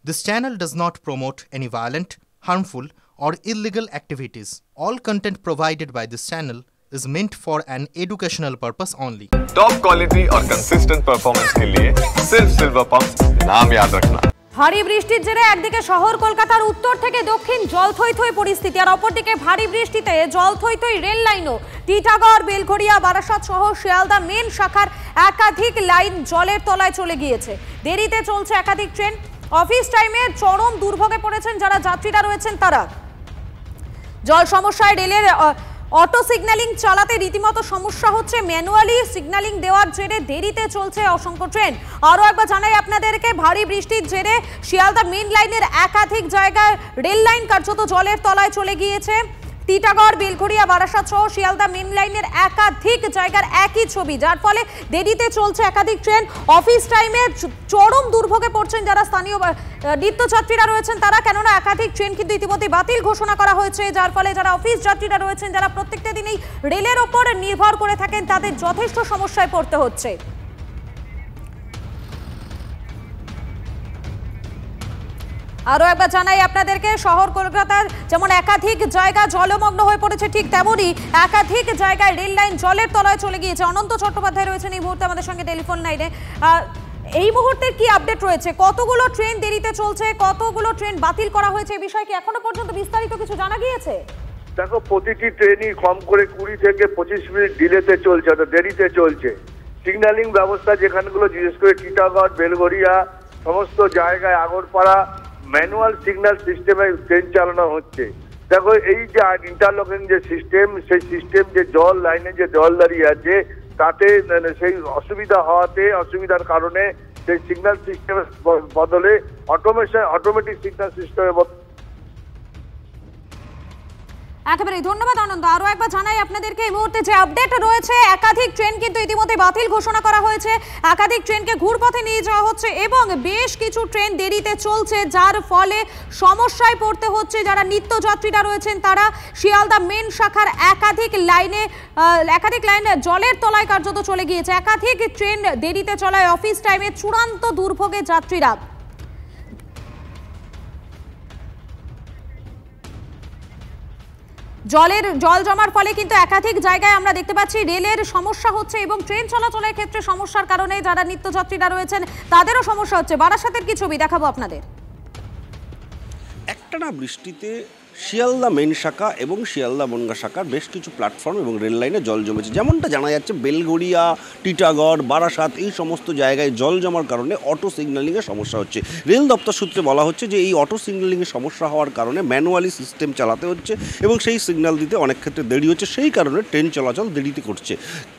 This channel does not promote any violent, harmful, or illegal activities. All content provided by this channel is meant for an educational purpose only. Top quality और consistent performance के लिए सिर्फ silver pump नाम याद रखना। ভারী বৃষ্টির জেরে একদিকে শহর কলকাতার উত্তর থেকে দক্ষিণ জলথইথই পরিস্থিতি, আর অপরদিকে ভারী বৃষ্টিতে জলথইথই রেল লাইনও টিটাগড়, বেলঘড়িয়া, বারাসাত সহ শিয়ালদা মেন শাখার একাধিক লাইন জলের তলায় চলে গিয়েছে। দেরিতে চলছে একাধিক ট্রেন। অফিস টাইমে চরম দুর্ভোগে পড়েছেন যারা যাত্রীরা রয়েছেন তারা। জল সমস্যায় রেলের অটো সিগন্যালিং চালাতে রীতিমতো সমস্যা হচ্ছে। ম্যানুয়ালি সিগন্যালিং দেওয়ার জেরে দেরিতে চলছে অসংখ্য ট্রেন। আরও একবার জানাই আপনাদেরকে, ভারী বৃষ্টির জেরে শিয়ালদা মেন লাইনের একাধিক জায়গায় রেল লাইন কার্যত জলের তলায় চলে গিয়েছে। টিটাগড়, বেলঘড়িয়া, বারাসাত সহ শিয়ালদা মেন লাইনের একাধিক জায়গার একই ছবি, যার ফলে দেরিতে চলছে একাধিক ট্রেন। অফিস টাইমে চরম দুর্ভোগে পড়ছেন যারা স্থানীয় নিত্যযাত্রীরা রয়েছেন তারা, কেননা একাধিক ট্রেন কিন্তু ইতিমধ্যে বাতিল ঘোষণা করা হয়েছে, যার ফলে যারা অফিস যাত্রীরা রয়েছেন যারা প্রত্যেকটা দিনেই রেলের ওপর নির্ভর করে থাকেন তাদের যথেষ্ট সমস্যায় পড়তে হচ্ছে। আরও একবার জানাই আপনাদেরকে, শহর কলকাতার যেমন একাধিক জায়গা জলমগ্ন হয়ে পড়েছে, ঠিক তেমনই একাধিক জায়গায় রেল লাইন জলের তলায় চলে গিয়েছে। অনন্ত চট্টোপাধ্যায় রয়েছেন এই মুহূর্তে আমাদের সঙ্গে টেলিফোন লাইনে। এই মুহূর্তে কি আপডেট রয়েছে? কতগুলো ট্রেন দেরিতে চলছে, কতগুলো ট্রেন বাতিল করা হয়েছে, এই বিষয়ে কি এখনো পর্যন্ত বিস্তারিত কিছু জানা গিয়েছে? দেখো, প্রতিটি ট্রেনই কম করে 20 থেকে 25 মিনিট ডিলেতে চলছে, দেরিতে চলছে। সিগন্যালিং ব্যবস্থা যেখানগুলো, বিশেষ করে টিটাগড়, বেলঘড়িয়া সমস্ত জায়গায় আগরপাড়া ম্যানুয়াল সিগন্যাল সিস্টেমে ট্রেন চালানো হচ্ছে। দেখো, এই যে ইন্টারলকিং যে সিস্টেম, সেই সিস্টেম যে জল লাইনে যে জল দাঁড়িয়ে আছে তাতে সেই অসুবিধার কারণে সেই সিগন্যাল সিস্টেমের বদলে অটোমেটিক সিগন্যাল সিস্টেমের একেবারে ধন্যবাদ আনন্দ। আরও একবার জানাই আপনাদেরকে, এই মুহূর্তে যে আপডেট রয়েছে, একাধিক ট্রেন কিন্তু ইতিমধ্যে বাতিল ঘোষণা করা হয়েছে। একাধিক ট্রেনকে ঘুরপথে নিয়ে যাওয়া হচ্ছে এবং বেশ কিছু ট্রেন দেরিতে চলছে, যার ফলে সমস্যায় পড়তে হচ্ছে যারা নিত্যযাত্রীরা রয়েছেন তারা। শিয়ালদা মেন শাখার একাধিক লাইন জলের তলায় কার্যত চলে গিয়েছে। একাধিক ট্রেন দেরিতে চলায় অফিস টাইমে চূড়ান্ত দুর্ভোগে যাত্রীরা। জল জমার ফলে কিন্তু একাধিক জায়গায় আমরা দেখতে পাচ্ছি রেলের সমস্যা হচ্ছে এবং ট্রেন চলাচলের ক্ষেত্রে সমস্যার কারণে যারা নিত্যযাত্রীরা রয়েছেন তাদেরও সমস্যা হচ্ছে। বারাসাতের কি ছবি দেখাবো আপনাদের। একটানা বৃষ্টিতে শিয়ালদা মেন শাখা এবং শিয়ালদা বনগা শাখার বেশ কিছু প্ল্যাটফর্ম এবং রেল লাইনে জল জমেছে। যেমনটা জানা যাচ্ছে, বেলঘড়িয়া, টিটাগড়, বারাসাত এই সমস্ত জায়গায় জল জমার কারণে অটো সিগন্যালিংয়ের সমস্যা হচ্ছে। রেল দপ্তর সূত্রে বলা হচ্ছে যে এই অটো সিগন্যালিংয়ের সমস্যা হওয়ার কারণে ম্যানুয়ালি সিস্টেম চালাতে হচ্ছে এবং সেই সিগন্যাল দিতে অনেক ক্ষেত্রে দেরি হচ্ছে, সেই কারণে ট্রেন চলাচল দেরিতে করছে।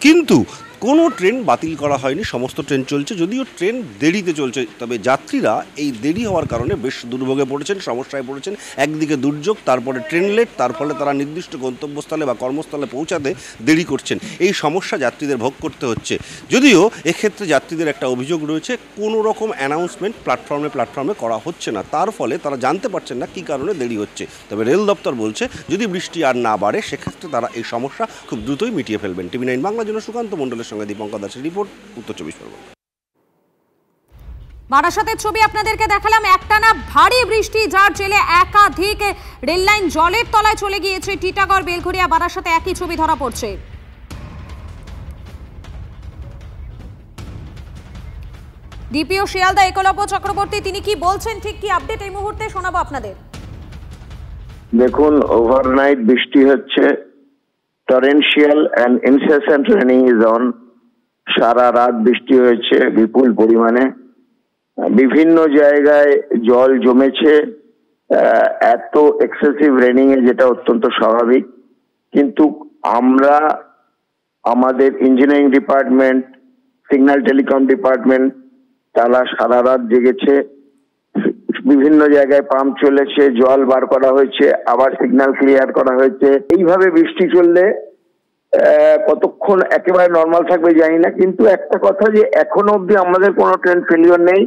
কিন্তু কোনো ট্রেন বাতিল করা হয়নি, সমস্ত ট্রেন চলছে, যদিও ট্রেন দেরিতে চলছে। তবে যাত্রীরা এই দেরি হওয়ার কারণে বেশ দুর্ভোগে পড়েছেন, সমস্যায় পড়েছেন। একদিকে দুর্যোগ, তারপরে ট্রেন লেট, তার ফলে তারা নির্দিষ্ট গন্তব্যস্থলে বা কর্মস্থলে পৌঁছাতে দেরি করছেন। এই সমস্যা যাত্রীদের ভোগ করতে হচ্ছে। যদিও এক্ষেত্রে যাত্রীদের একটা অভিযোগ রয়েছে, কোনো রকম অ্যানাউন্সমেন্ট প্ল্যাটফর্মে করা হচ্ছে না, তার ফলে তারা জানতে পারছেন না কী কারণে দেরি হচ্ছে। তবে রেল দপ্তর বলছে যদি বৃষ্টি আর না বাড়ে সেক্ষেত্রে তারা এই সমস্যা খুব দ্রুতই মিটিয়ে ফেলবেন। TV9 বাংলার জন্য সুকান্ত মণ্ডলের সঙ্গে দীপঙ্কর দাসের রিপোর্ট, উত্তর 24 পরগনা। বারাসাতের ছবি আপনাদেরকে দেখালাম। একটানা ভারী বৃষ্টি, যার জেরে একাধিক রেল লাইন জলের তলায় চলে গিয়েছে। টিটাগড়, বেলঘড়িয়া, বারাসাতে একই ছবি ধরা পড়ছে। ডিপিও শিয়ালদা একলব্য চক্রবর্তী তিনি কি বলছেন, ঠিক কি আপডেট এই মুহূর্তে শোনাবো আপনাদের। দেখুন, ওভারনাইট বৃষ্টি হচ্ছে, টরেন্সিয়াল অ্যান্ড ইনসেসেন্ট রেনিং ইজ অন। সারা রাত বৃষ্টি হয়েছে বিপুল পরিমাণে, বিভিন্ন জায়গায় জল জমেছে। এত এক্সেসিভ রেনিং এ যেটা অত্যন্ত স্বাভাবিক, কিন্তু আমরা আমাদের engineering department, signal telecom department তারা সারা রাত জেগেছে। বিভিন্ন জায়গায় পাম্প চলেছে, জল বার করা হয়েছে, আবার সিগন্যাল ক্লিয়ার করা হয়েছে। এইভাবে বৃষ্টি চললে কতক্ষণ একেবারে নর্মাল থাকবে জানি না, কিন্তু একটা কথা যে এখনো অব্দি আমাদের কোনো ট্রেন ফেলিওর নেই।